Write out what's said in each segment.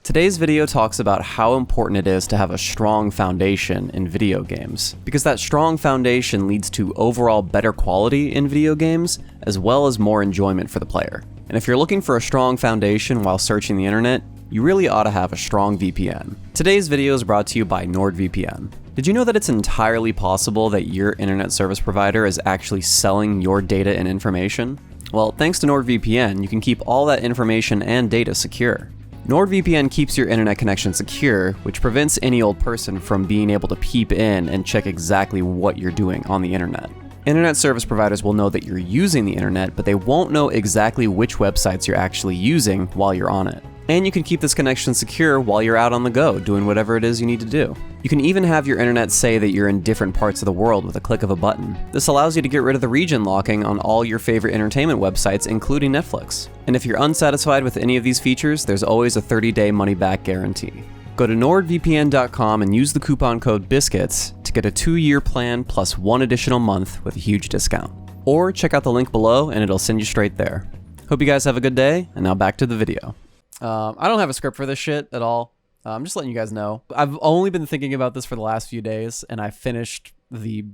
Today's video talks about how important it is to have a strong foundation in video games, because that strong foundation leads to overall better quality in video games, as well as more enjoyment for the player. And if you're looking for a strong foundation while searching the internet, you really ought to have a strong VPN. Today's video is brought to you by NordVPN. Did you know that it's entirely possible that your internet service provider is actually selling your data and information? Well, thanks to NordVPN, you can keep all that information and data secure. NordVPN keeps your internet connection secure, which prevents any old person from being able to peep in and check exactly what you're doing on the internet. Internet service providers will know that you're using the internet, but they won't know exactly which websites you're actually using while you're on it. And you can keep this connection secure while you're out on the go, doing whatever it is you need to do. You can even have your internet say that you're in different parts of the world with a click of a button. This allows you to get rid of the region locking on all your favorite entertainment websites, including Netflix. And if you're unsatisfied with any of these features, there's always a 30-day money-back guarantee. Go to nordvpn.com and use the coupon code BISCUITS to get a 2-year plan plus 1 additional month with a huge discount. Or check out the link below and it'll send you straight there. Hope you guys have a good day, and now back to the video. I don't have a script for this shit at all. I'm just letting you guys know. I've only been thinking about this for the last few days, and I finished the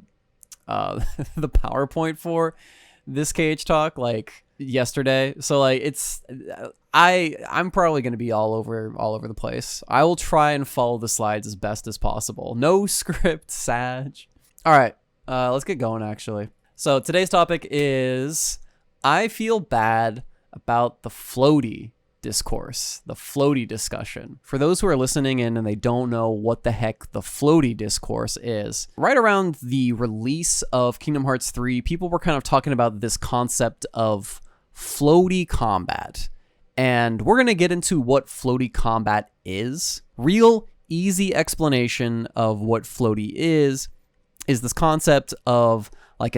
the PowerPoint for this KH talk like yesterday. So like I'm probably going to be all over the place. I will try and follow the slides as best as possible. No script, Sag. All right, let's get going actually. So today's topic is I feel bad about the Floaty discourse, the Floaty discussion. For those who are listening in and they don't know what the heck the Floaty discourse is, right around the release of Kingdom Hearts 3, people were kind of talking about this concept of floaty combat. And we're going to get into what floaty combat is. Real easy explanation of what floaty is this concept of like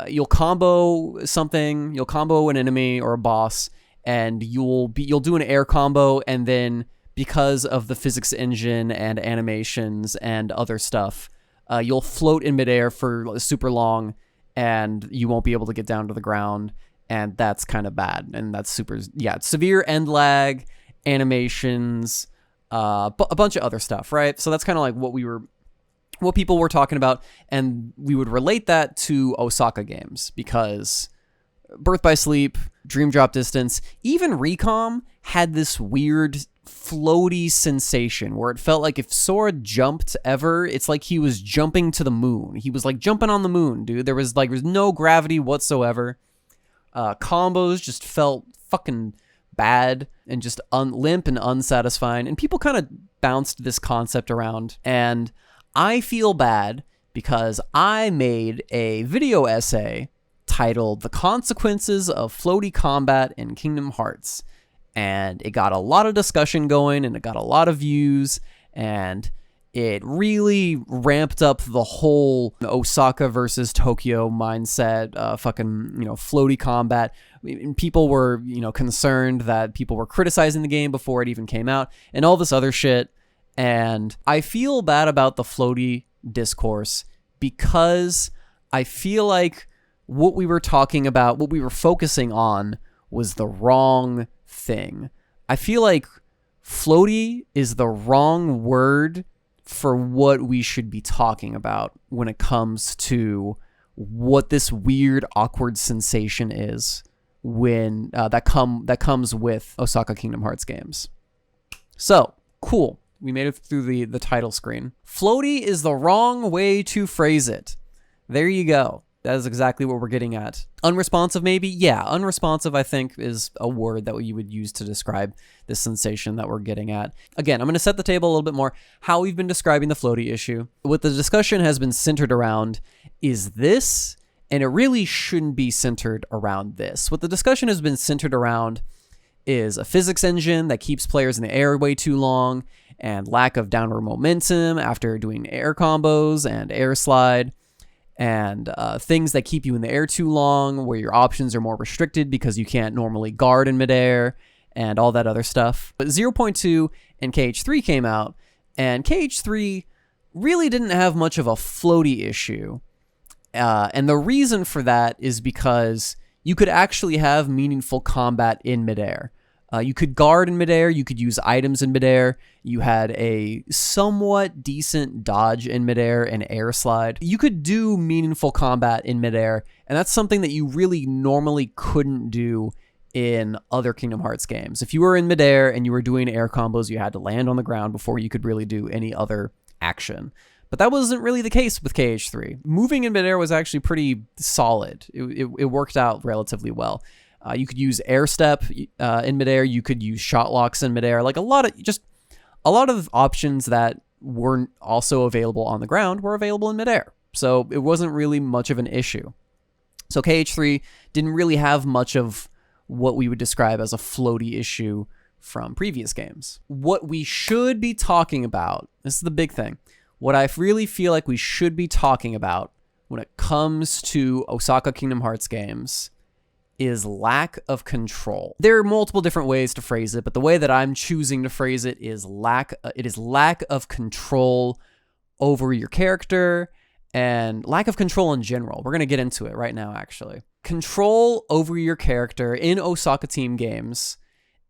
you'll combo something, you'll combo an enemy or a boss, and you'll do an air combo, and then because of the physics engine and animations and other stuff, you'll float in midair for super long, and you won't be able to get down to the ground, and that's kind of bad, and that's severe end lag, animations, a bunch of other stuff, right? So that's kind of like what people were talking about, and we would relate that to Osaka games because Birth by Sleep, Dream Drop Distance, even Recom had this weird floaty sensation where it felt like if Sora jumped ever, it's like he was jumping to the moon. He was like jumping on the moon, dude. There was no gravity whatsoever. Combos just felt fucking bad and just limp and unsatisfying. And people kind of bounced this concept around. And I feel bad because I made a video essay titled The Consequences of Floaty Combat in Kingdom Hearts. And it got a lot of discussion going, and it got a lot of views, and it really ramped up the whole Osaka versus Tokyo mindset, floaty combat. People were, concerned that people were criticizing the game before it even came out, and all this other shit. And I feel bad about the floaty discourse because I feel like what we were talking about, what we were focusing on, was the wrong thing. I feel like floaty is the wrong word for what we should be talking about when it comes to what this weird, awkward sensation is when that comes with Osaka Kingdom Hearts games. So, cool. We made it through the title screen. Floaty is the wrong way to phrase it. There you go. That is exactly what we're getting at. Unresponsive, maybe? Yeah, unresponsive, I think, is a word that you would use to describe this sensation that we're getting at. Again, I'm going to set the table a little bit more, how we've been describing the floaty issue. What the discussion has been centered around is this, and it really shouldn't be centered around this. What the discussion has been centered around is a physics engine that keeps players in the air way too long, and lack of downward momentum after doing air combos and air slide, and things that keep you in the air too long, where your options are more restricted because you can't normally guard in midair, and all that other stuff. But 0.2 and KH3 came out, and KH3 really didn't have much of a floaty issue. And the reason for that is because you could actually have meaningful combat in midair. You could guard in midair, you could use items in midair, you had a somewhat decent dodge in midair and air slide. You could do meaningful combat in midair, and that's something that you really normally couldn't do in other Kingdom Hearts games. If you were in midair and you were doing air combos, you had to land on the ground before you could really do any other action. But that wasn't really the case with KH3. Moving in midair was actually pretty solid. It worked out relatively well. You could use air step in midair. You could use shot locks in midair. Like a lot of options that weren't also available on the ground were available in midair. So it wasn't really much of an issue. So KH3 didn't really have much of what we would describe as a floaty issue from previous games. What we should be talking about, this is the big thing, what I really feel like we should be talking about when it comes to Osaka Kingdom Hearts games is lack of control. There are multiple different ways to phrase it, but the way that I'm choosing to phrase it is lack of control over your character and lack of control in general. We're going to get into it right now, actually. Control over your character in Osaka Team games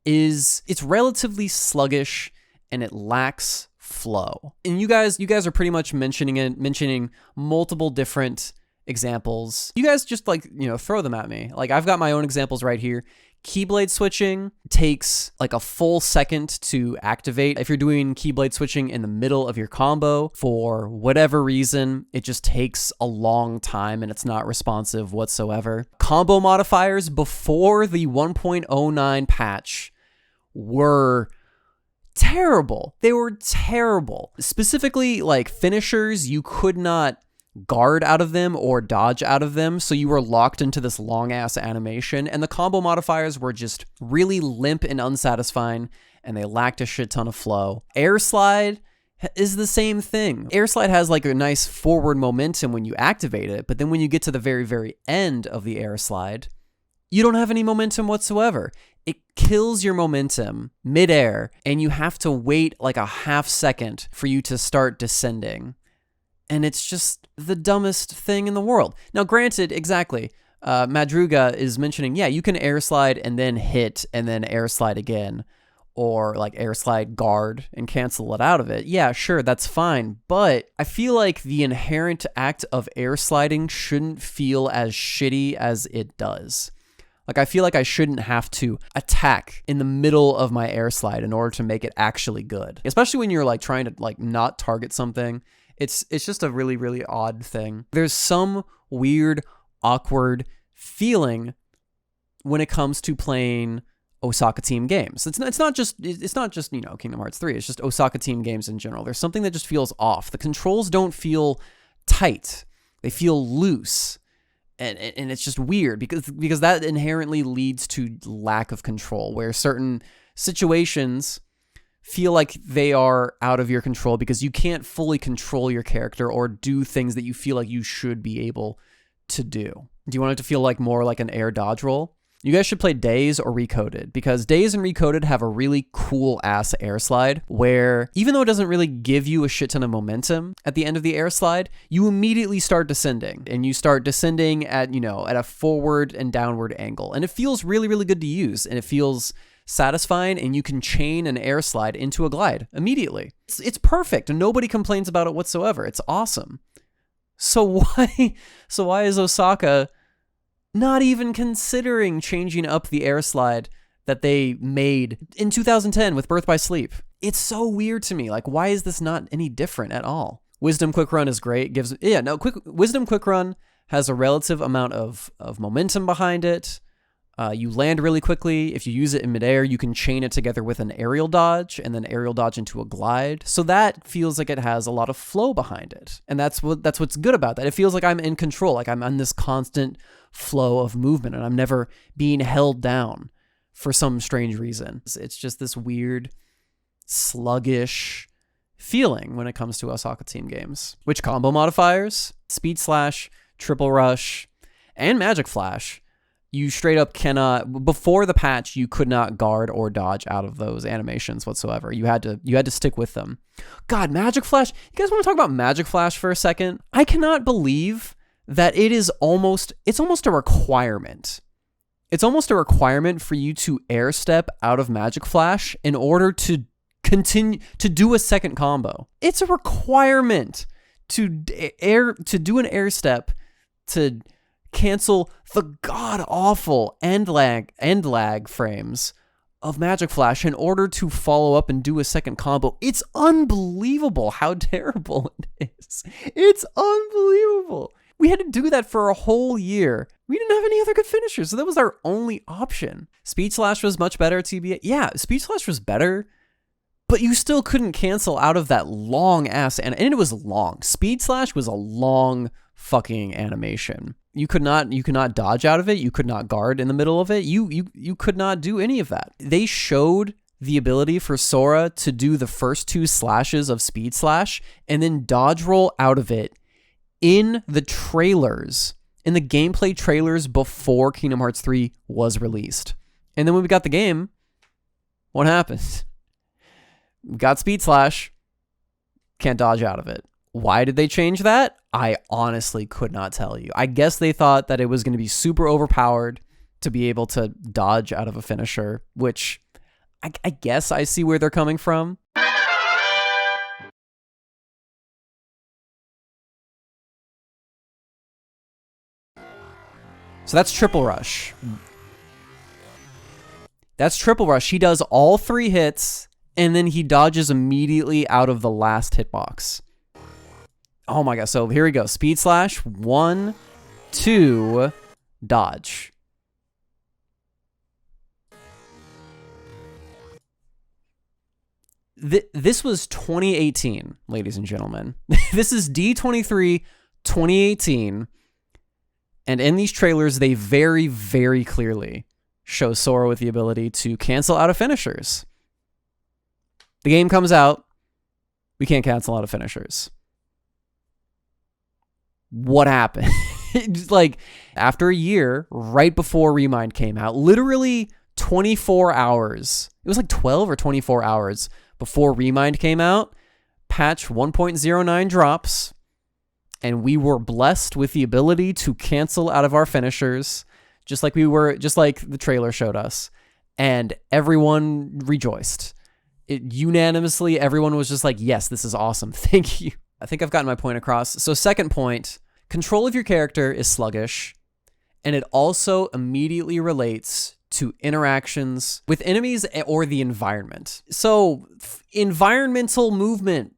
it's relatively sluggish and it lacks flow. And you guys are pretty much mentioning multiple different examples. You guys just throw them at me. Like I've got my own examples right here. Keyblade switching takes like a full second to activate. If you're doing keyblade switching in the middle of your combo, for whatever reason, it just takes a long time and it's not responsive whatsoever. Combo modifiers before the 1.09 patch were terrible. They were terrible. Specifically, like finishers, you could not guard out of them or dodge out of them, so you were locked into this long ass animation, and the combo modifiers were just really limp and unsatisfying, and they lacked a shit ton of flow. Air slide is the same thing. Air slide has like a nice forward momentum when you activate it, but then when you get to the very, very end of the air slide, you don't have any momentum whatsoever. It kills your momentum midair, and you have to wait like a half second for you to start descending. And it's just the dumbest thing in the world. Now, granted, exactly, Madruga is mentioning, yeah, you can air slide and then hit and then air slide again, or like air slide guard and cancel it out of it. Yeah, sure, that's fine. But I feel like the inherent act of air sliding shouldn't feel as shitty as it does. Like, I feel like I shouldn't have to attack in the middle of my air slide in order to make it actually good. Especially when you're like trying to like not target something. It's just a really, really odd thing. There's some weird, awkward feeling when it comes to playing Osaka Team games. It's not just Kingdom Hearts 3. It's just Osaka Team games in general. There's something that just feels off. The controls don't feel tight. They feel loose. And it's just weird because that inherently leads to lack of control, where certain situations feel like they are out of your control because you can't fully control your character or do things that you feel like you should be able to do. Do you want it to feel like more like an air dodge roll? You guys should play Days or Recoded, because Days and Recoded have a really cool ass air slide where even though it doesn't really give you a shit ton of momentum at the end of the air slide, you immediately start descending, and you start descending at a forward and downward angle. And it feels really, really good to use, and it feels satisfying, and you can chain an air slide into a glide immediately. It's perfect, and nobody complains about it whatsoever. It's awesome. So why is Osaka not even considering changing up the air slide that they made in 2010 with Birth by Sleep? It's so weird to me. Like, why is this not any different at all? Wisdom Quick Run is great. Wisdom Quick Run has a relative amount of momentum behind it. You land really quickly. If you use it in midair, you can chain it together with an aerial dodge and then aerial dodge into a glide. So that feels like it has a lot of flow behind it. And that's what's good about that. It feels like I'm in control, like I'm on this constant flow of movement and I'm never being held down for some strange reason. It's just this weird, sluggish feeling when it comes to Osaka Team games. Which combo modifiers, Speed Slash, Triple Rush, and Magic Flash, you straight up cannot, before the patch, you could not guard or dodge out of those animations whatsoever. You had to stick with them. God, Magic Flash. You guys want to talk about Magic Flash for a second? I cannot believe that it's almost a requirement It's almost a requirement for you to air step out of Magic Flash in order to continue to do a second combo. It's a requirement to do an air step to cancel the god-awful end lag frames of Magic Flash in order to follow up and do a second combo. It's unbelievable how terrible it is. It's unbelievable. We had to do that for a whole year. We didn't have any other good finishers, so that was our only option. Speed Slash was much better at TBA. Yeah, Speed Slash was better, but you still couldn't cancel out of that long ass, and it was long. Speed Slash was a long fucking animation. You could not dodge out of it. You could not guard in the middle of it. You could not do any of that. They showed the ability for Sora to do the first 2 slashes of Speed Slash and then dodge roll out of it in the trailers, in the gameplay trailers before Kingdom Hearts 3 was released. And then when we got the game, what happened? We got Speed Slash, can't dodge out of it. Why did they change that? I honestly could not tell you. I guess they thought that it was going to be super overpowered to be able to dodge out of a finisher, which I guess I see where they're coming from. So that's Triple Rush. That's Triple Rush. He does all 3 hits, and then he dodges immediately out of the last hitbox. Oh my god. So here we go. Speed Slash. 1, 2, dodge. This was 2018, ladies and gentlemen. This is D23 2018. And in these trailers, they very, very clearly show Sora with the ability to cancel out of finishers. The game comes out, we can't cancel out of finishers. What happened? Like, after a year, right before Remind came out, literally 24 hours, it was like 12 or 24 hours before Remind came out, patch 1.09 drops, and we were blessed with the ability to cancel out of our finishers, just like the trailer showed us. And everyone rejoiced. Unanimously, everyone was just like, yes, this is awesome. Thank you. I think I've gotten my point across. So second point, control of your character is sluggish, and it also immediately relates to interactions with enemies or the environment. So environmental movement.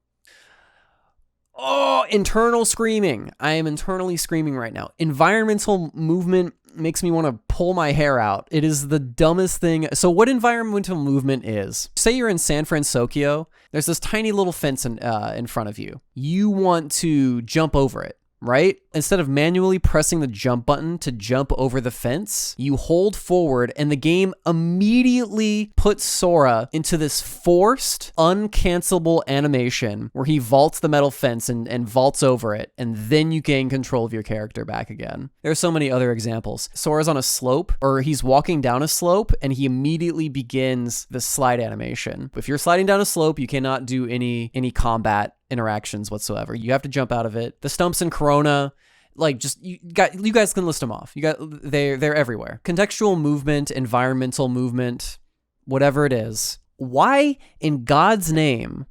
Oh, internal screaming. I am internally screaming right now. Environmental movement makes me want to pull my hair out. It is the dumbest thing. So what environmental movement is, say you're in San Francisco, there's this tiny little fence in front of you. You want to jump over it, right? Instead of manually pressing the jump button to jump over the fence, you hold forward and the game immediately puts Sora into this forced, uncancelable animation where he vaults the metal fence and vaults over it, and then you gain control of your character back again. There's so many other examples. Sora's on a slope, or he's walking down a slope, and he immediately begins the slide animation. If you're sliding down a slope, you cannot do any combat interactions whatsoever. You have to jump out of it. The stumps in Corona, like, just you guys can list them off. They're everywhere. Contextual movement, environmental movement, whatever it is. Why in God's name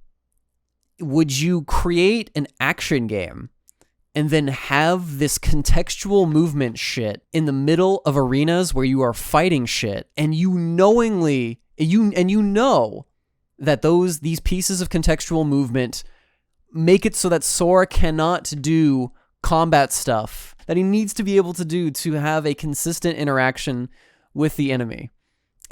would you create an action game and then have this contextual movement shit in the middle of arenas where you are fighting shit, and you know that these pieces of contextual movement make it so that Sora cannot do combat stuff that he needs to be able to do to have a consistent interaction with the enemy.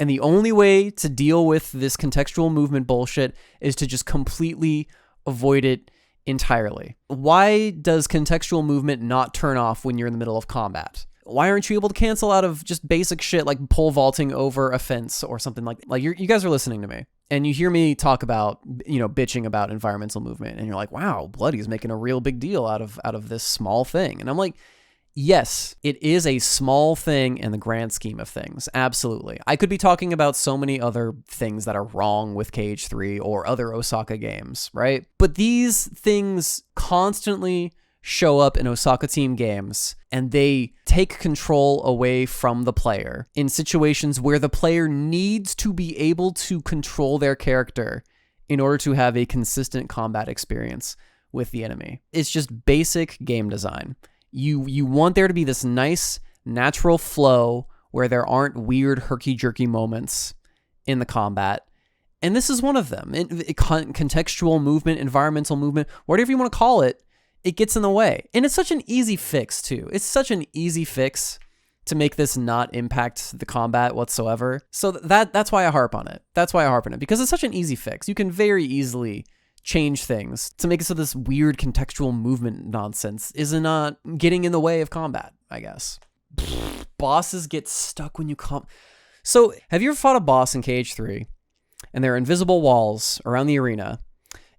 And the only way to deal with this contextual movement bullshit is to just completely avoid it entirely. Why does contextual movement not turn off when you're in the middle of combat? Why aren't you able to cancel out of just basic shit like pole vaulting over a fence or something like you guys are listening to me and you hear me talk about, bitching about environmental movement, and you're like, wow, Bloody's making a real big deal out of this small thing. And I'm like, yes, it is a small thing in the grand scheme of things. Absolutely. I could be talking about so many other things that are wrong with KH3 or other Osaka games, right? But these things constantly show up in Osaka team games and they take control away from the player in situations where the player needs to be able to control their character in order to have a consistent combat experience with the enemy. It's just basic game design. You want there to be this nice, natural flow where there aren't weird herky-jerky moments in the combat. And this is one of them. Contextual movement, environmental movement, whatever you want to call it, it gets in the way. And it's such an easy fix, too. It's such an easy fix to make this not impact the combat whatsoever. So that's why I harp on it. That's why I harp on it, because it's such an easy fix. You can very easily change things to make it so this weird contextual movement nonsense is not getting in the way of combat, I guess. Bosses get stuck when you So, have you ever fought a boss in KH3 and there are invisible walls around the arena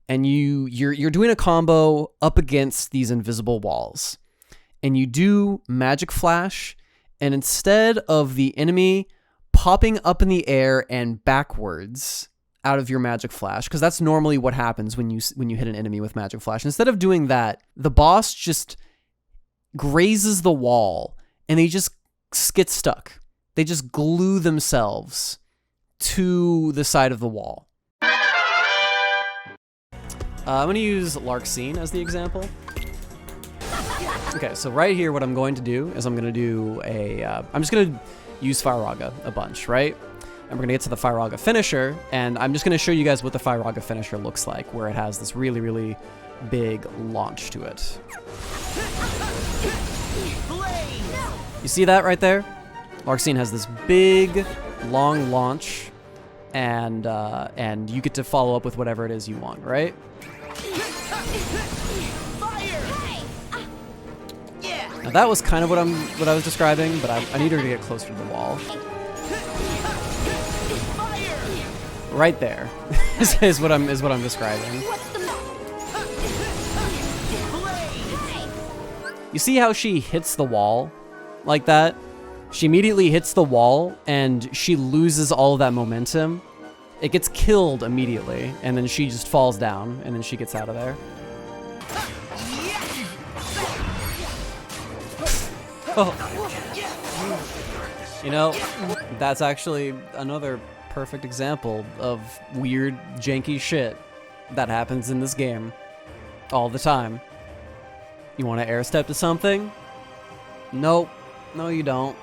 and you're doing a combo up against these invisible walls and you do magic flash, and instead of the enemy popping up in the air and backwards out of your magic flash, because that's normally what happens when you hit an enemy with magic flash, instead of doing that, the boss just grazes the wall and they just get stuck. They just glue themselves to the side of the wall. I'm going to use Larxene as the example. Okay, so right here, what I'm going to do is I'm going to do I'm just going to use Firaga a bunch, right? And we're going to get to the Firaga finisher, and I'm just going to show you guys what the Firaga finisher looks like, where it has this really, really big launch to it. You see that right there? Larxene has this big, long launch, and you get to follow up with whatever it is you want, right? Now that was kind of what I was describing, but I need her to get closer to the wall. Right there is what I'm describing. You see how she hits the wall like that? She immediately hits the wall and she loses all of that momentum. It gets killed immediately, and then she just falls down, and then she gets out of there. Oh. You know, that's actually another perfect example of weird, janky shit that happens in this game all the time. You want to air step to something? Nope. No, you don't.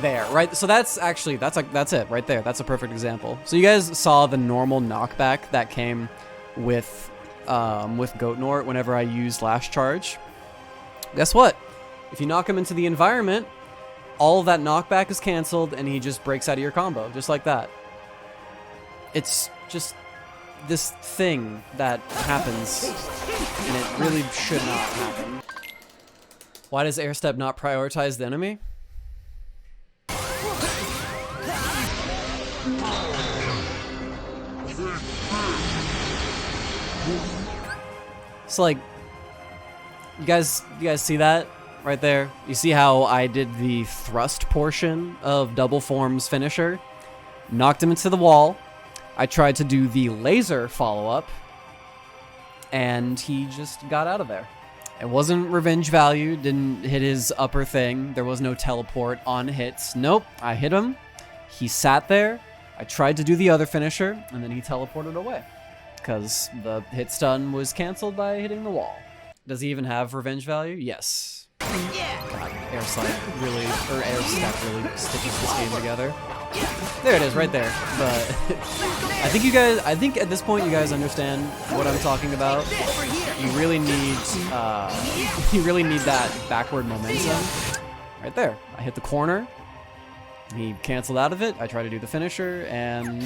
There, right? So that's it right there. That's a perfect example. So you guys saw the normal knockback that came with Goatnort whenever I used Last Charge. Guess what? If you knock him into the environment, all of that knockback is canceled and he just breaks out of your combo, just like that. It's just this thing that happens, and it really should not happen. Why does air step not prioritize the enemy? So like, you guys see that right there? You see how I did the thrust portion of Double Form's finisher? Knocked him into the wall. I tried to do the laser follow-up, and he just got out of there. It wasn't revenge value, didn't hit his upper thing. There was no teleport on hits. Nope, I hit him. He sat there. I tried to do the other finisher, and then he teleported away because the hit stun was canceled by hitting the wall. Does he even have revenge value? Yes. God, air step really stitches this game together. There it is, right there. But I think at this point you guys understand what I'm talking about. You really need that backward momentum. Right there. I hit the corner. He canceled out of it. I try to do the finisher, and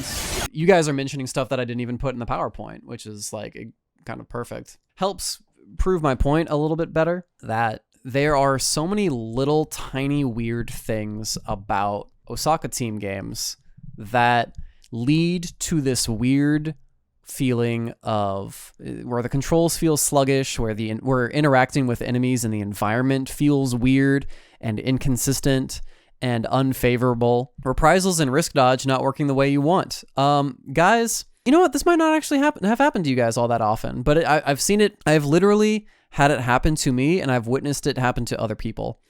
you guys are mentioning stuff that I didn't even put in the PowerPoint, which is like kind of perfect. Helps prove my point a little bit better, that there are so many little tiny weird things about Osaka team games that lead to this weird feeling of where the controls feel sluggish, where we're interacting with enemies and the environment feels weird and inconsistent and unfavorable. Reprisals and risk dodge not working the way you want. Guys, You know what? This might not actually have happened to you guys all that often, but I've seen it. I've literally had it happen to me, and I've witnessed it happen to other people.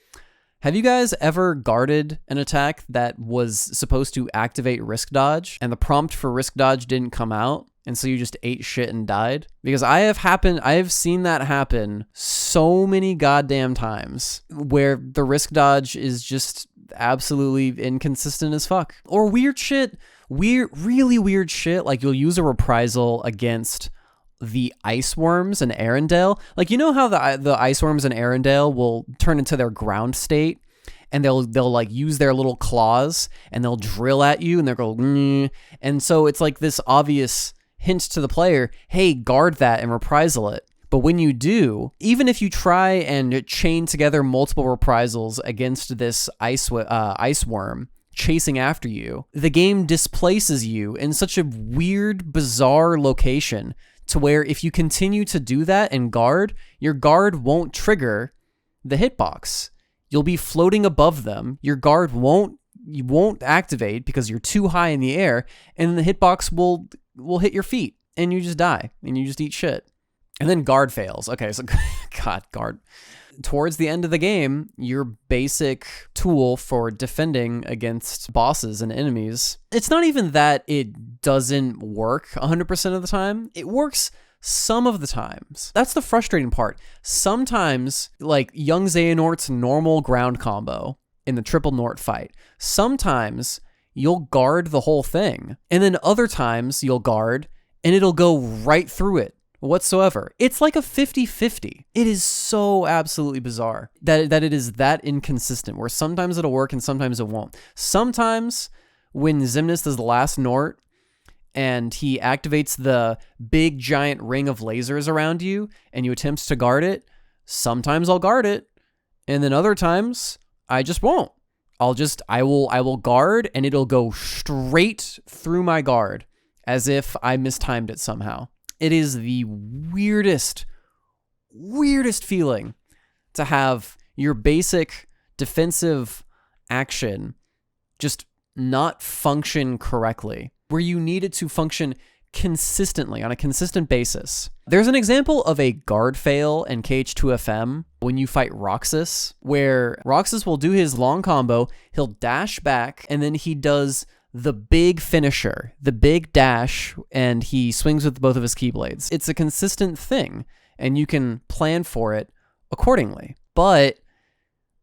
Have you guys ever guarded an attack that was supposed to activate risk dodge, and the prompt for risk dodge didn't come out, and so you just ate shit and died? Because I have seen that happen so many goddamn times, where the risk dodge is just absolutely inconsistent as fuck. Or really weird shit, like you'll use a reprisal against the ice worms in Arendelle. Like, you know how the ice worms in Arendelle will turn into their ground state, and they'll like use their little claws, and they'll drill at you, and they'll go, and so it's like this obvious hint to the player, hey, guard that and reprisal it. But when you do, even if you try and chain together multiple reprisals against this ice worm chasing after you, the game displaces you in such a weird, bizarre location to where if you continue to do that and guard, your guard won't trigger the hitbox. You'll be floating above them. Your guard won't activate because you're too high in the air, and the hitbox will hit your feet, and you just die, and you just eat shit. And then guard fails. Okay, so God, guard. Towards the end of the game, your basic tool for defending against bosses and enemies, it's not even that it doesn't work 100% of the time. It works some of the times. That's the frustrating part. Sometimes, like young Xehanort's normal ground combo in the triple Nort fight, sometimes you'll guard the whole thing. And then other times you'll guard and it'll go right through it whatsoever. It's like a 50-50. It is so absolutely bizarre that it is that inconsistent, where sometimes it'll work and sometimes it won't. Sometimes when Xemnas does the last Nort and he activates the big giant ring of lasers around you and you attempt to guard it, sometimes I'll guard it, and then other times I just won't. I will guard and it'll go straight through my guard as if I mistimed it somehow. It is the weirdest feeling to have your basic defensive action just not function correctly, where you need it to function consistently on a consistent basis. There's an example of a guard fail in KH2FM when you fight Roxas, where Roxas will do his long combo, he'll dash back, and then he does the big finisher, the big dash, and he swings with both of his keyblades. It's a consistent thing, and you can plan for it accordingly. But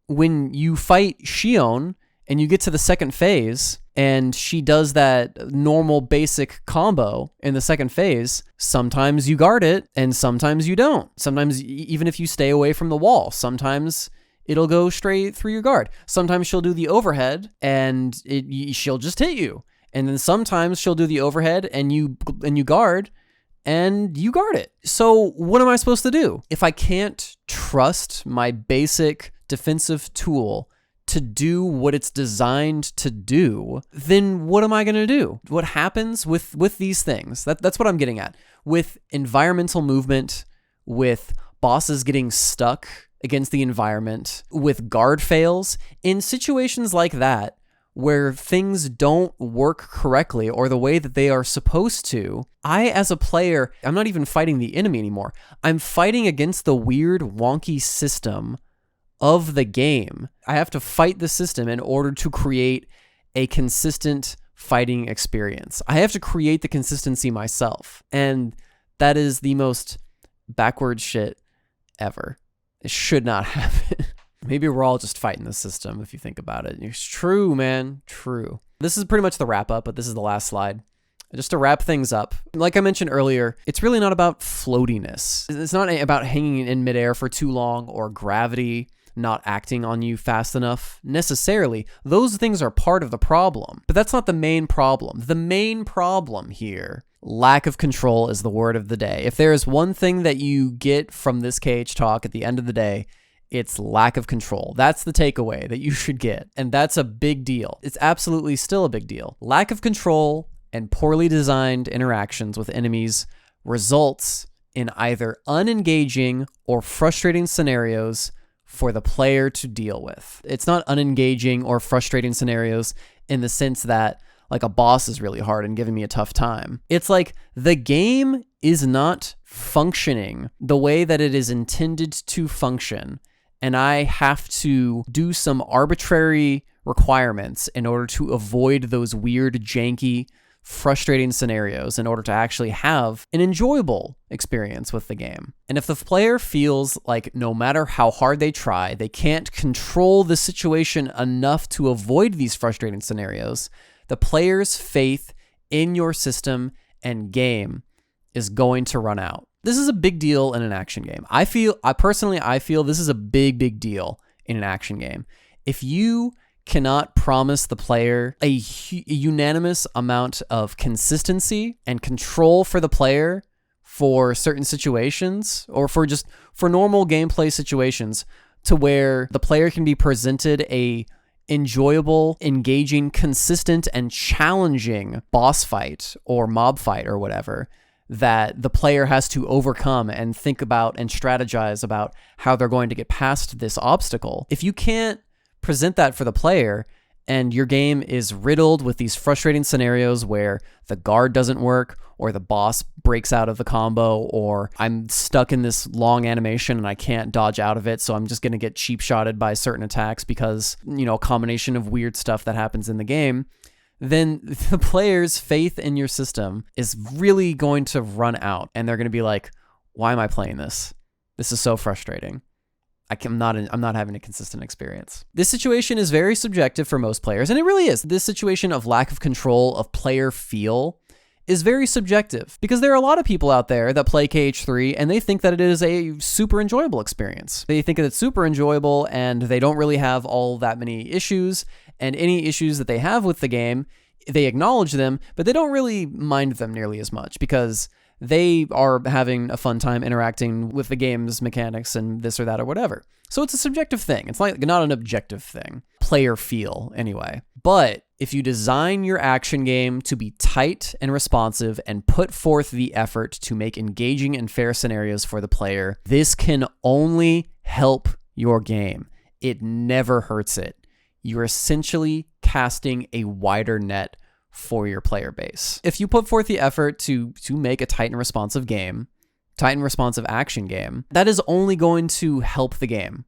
when you fight Shion and you get to the second phase and she does that normal basic combo in the second phase, sometimes you guard it and sometimes you don't. Sometimes even if you stay away from the wall, sometimes it'll go straight through your guard. Sometimes she'll do the overhead and she'll just hit you. And then sometimes she'll do the overhead and you guard and you guard it. So what am I supposed to do? If I can't trust my basic defensive tool to do what it's designed to do, then what am I going to do? What happens with these things? That's what I'm getting at. With environmental movement, with bosses getting stuck against the environment, with guard fails, in situations like that, where things don't work correctly or the way that they are supposed to, I, as a player, I'm not even fighting the enemy anymore. I'm fighting against the weird, wonky system of the game. I have to fight the system in order to create a consistent fighting experience. I have to create the consistency myself. And that is the most backward shit ever. It should not happen. Maybe we're all just fighting the system if you think about it. It's true, man. True. This is pretty much the wrap up, but this is the last slide. Just to wrap things up, like I mentioned earlier, it's really not about floatiness. It's not about hanging in midair for too long or gravity not acting on you fast enough necessarily. Those things are part of the problem, but that's not the main problem. The main problem here, lack of control, is the word of the day. If there is one thing that you get from this KH talk at the end of the day, it's lack of control. That's the takeaway that you should get. And that's a big deal. It's absolutely still a big deal. Lack of control and poorly designed interactions with enemies results in either unengaging or frustrating scenarios for the player to deal with. It's not unengaging or frustrating scenarios in the sense that, like a boss is really hard and giving me a tough time. It's like the game is not functioning the way that it is intended to function, and I have to do some arbitrary requirements in order to avoid those weird, janky, frustrating scenarios in order to actually have an enjoyable experience with the game. And if the player feels like no matter how hard they try, they can't control the situation enough to avoid these frustrating scenarios, the player's faith in your system and game is going to run out. This is a big deal in an action game. I personally feel this is a big deal in an action game. If you cannot promise the player a unanimous amount of consistency and control for the player for certain situations, or for normal gameplay situations, to where the player can be presented a enjoyable, engaging, consistent, and challenging boss fight or mob fight or whatever that the player has to overcome and think about and strategize about how they're going to get past this obstacle. If you can't present that for the player, and your game is riddled with these frustrating scenarios where the guard doesn't work, or the boss breaks out of the combo, or I'm stuck in this long animation and I can't dodge out of it, so I'm just going to get cheap shotted by certain attacks because, a combination of weird stuff that happens in the game, then the player's faith in your system is really going to run out, and they're going to be like, why am I playing this? This is so frustrating. I'm not having a consistent experience. This situation is very subjective for most players, and it really is. This situation of lack of control of player feel is very subjective, because there are a lot of people out there that play KH3 and they think that it is a super enjoyable experience. They think that it's super enjoyable and they don't really have all that many issues, and any issues that they have with the game, they acknowledge them, but they don't really mind them nearly as much because they are having a fun time interacting with the game's mechanics and this or that or whatever. So it's a subjective thing. It's like not an objective thing. Player feel, anyway. But if you design your action game to be tight and responsive and put forth the effort to make engaging and fair scenarios for the player, this can only help your game. It never hurts it. You're essentially casting a wider net for your player base. If you put forth the effort to make a tight and responsive game, tight and responsive action game, that is only going to help the game,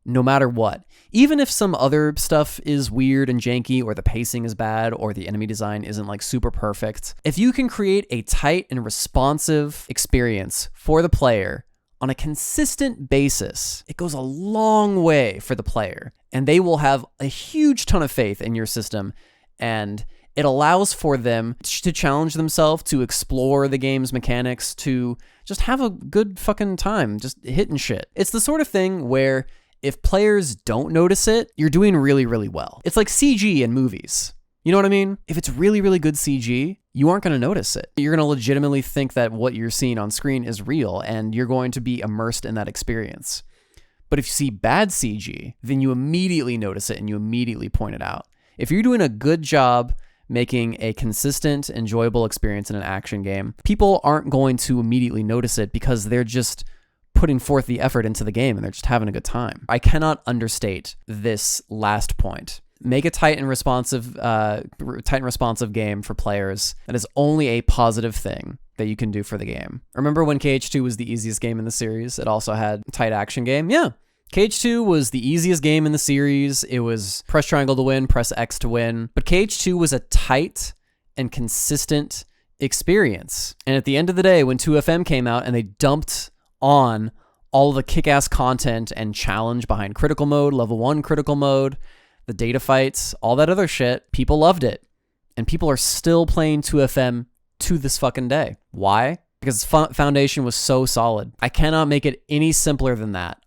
no matter what. Even if some other stuff is weird and janky, or the pacing is bad, or the enemy design isn't like super perfect, if you can create a tight and responsive experience for the player on a consistent basis, it goes a long way for the player, and they will have a huge ton of faith in your system, and it allows for them to challenge themselves, to explore the game's mechanics, to just have a good fucking time, just hitting shit. It's the sort of thing where if players don't notice it, you're doing really, really well. It's like CG in movies. You know what I mean? If it's really, really good CG, you aren't going to notice it. You're going to legitimately think that what you're seeing on screen is real, and you're going to be immersed in that experience. But if you see bad CG, then you immediately notice it and you immediately point it out. If you're doing a good job making a consistent, enjoyable experience in an action game, people aren't going to immediately notice it because they're just putting forth the effort into the game and they're just having a good time. I cannot understate this last point. Make a tight and responsive game for players. That is only a positive thing that you can do for the game. Remember when KH2 was the easiest game in the series? It also had a tight action game? Yeah. KH2 was the easiest game in the series. It was press triangle to win, press X to win. But KH2 was a tight and consistent experience. And at the end of the day, when 2FM came out and they dumped on all the kick-ass content and challenge behind critical mode, level 1 critical mode, the data fights, all that other shit, people loved it. And people are still playing 2FM to this fucking day. Why? Because Foundation was so solid. I cannot make it any simpler than that.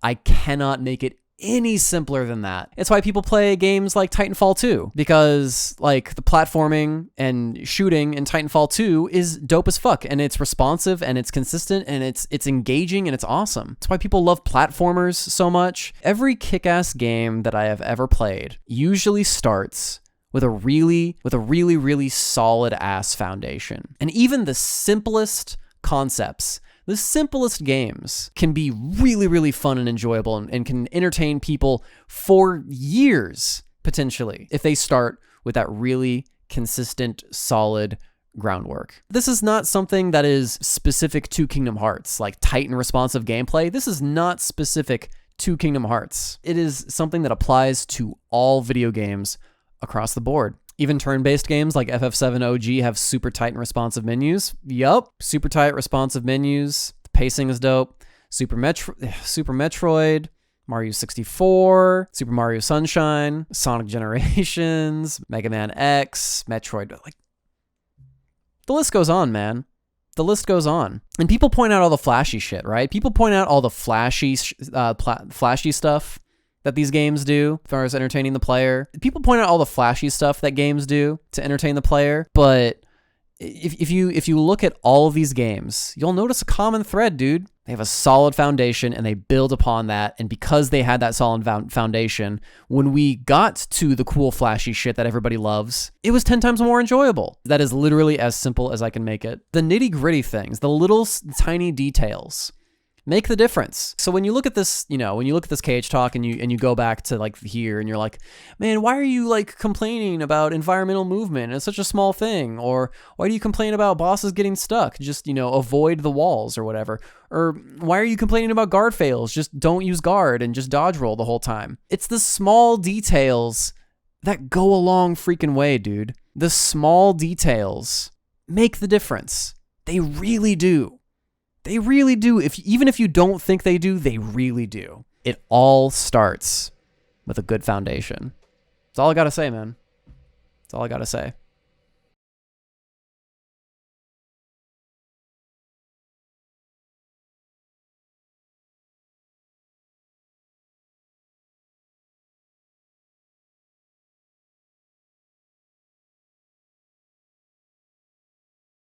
It's why people play games like Titanfall 2, because like the platforming and shooting in Titanfall 2 is dope as fuck, and it's responsive and it's consistent and it's engaging and it's awesome. That's why people love platformers so much. Every kick-ass game that I have ever played usually starts with a really solid ass foundation. And even the simplest concepts, the simplest games can be really, really fun and enjoyable and can entertain people for years, potentially, if they start with that really consistent, solid groundwork. This is not something that is specific to Kingdom Hearts, like tight and responsive gameplay. This is not specific to Kingdom Hearts. It is something that applies to all video games across the board. Even turn-based games like FF7 OG have super tight and responsive menus. Yup, super tight, responsive menus. The pacing is dope. Super Metroid, Mario 64, Super Mario Sunshine, Sonic Generations, Mega Man X, Metroid. Like, the list goes on, man. The list goes on. And people point out all the flashy shit, right? People point out all the flashy stuff that these games do as far as entertaining the player. People point out all the flashy stuff that games do to entertain the player, but if you look at all of these games, you'll notice a common thread, dude. They have a solid foundation and they build upon that. And because they had that solid foundation, when we got to the cool flashy shit that everybody loves, it was 10 times more enjoyable. That is literally as simple as I can make it. The nitty-gritty things, the little tiny details make the difference. So when you look at this, when you look at this Cage Talk and you go back to like here and you're like, man, why are you like complaining about environmental movement? It's such a small thing. Or why do you complain about bosses getting stuck? Just, avoid the walls or whatever. Or why are you complaining about guard fails? Just don't use guard and just dodge roll the whole time. It's the small details that go a long freaking way, dude. The small details make the difference. They really do. They really do. Even if you don't think they do, they really do. It all starts with a good foundation. That's all I gotta say, man. That's all I gotta say.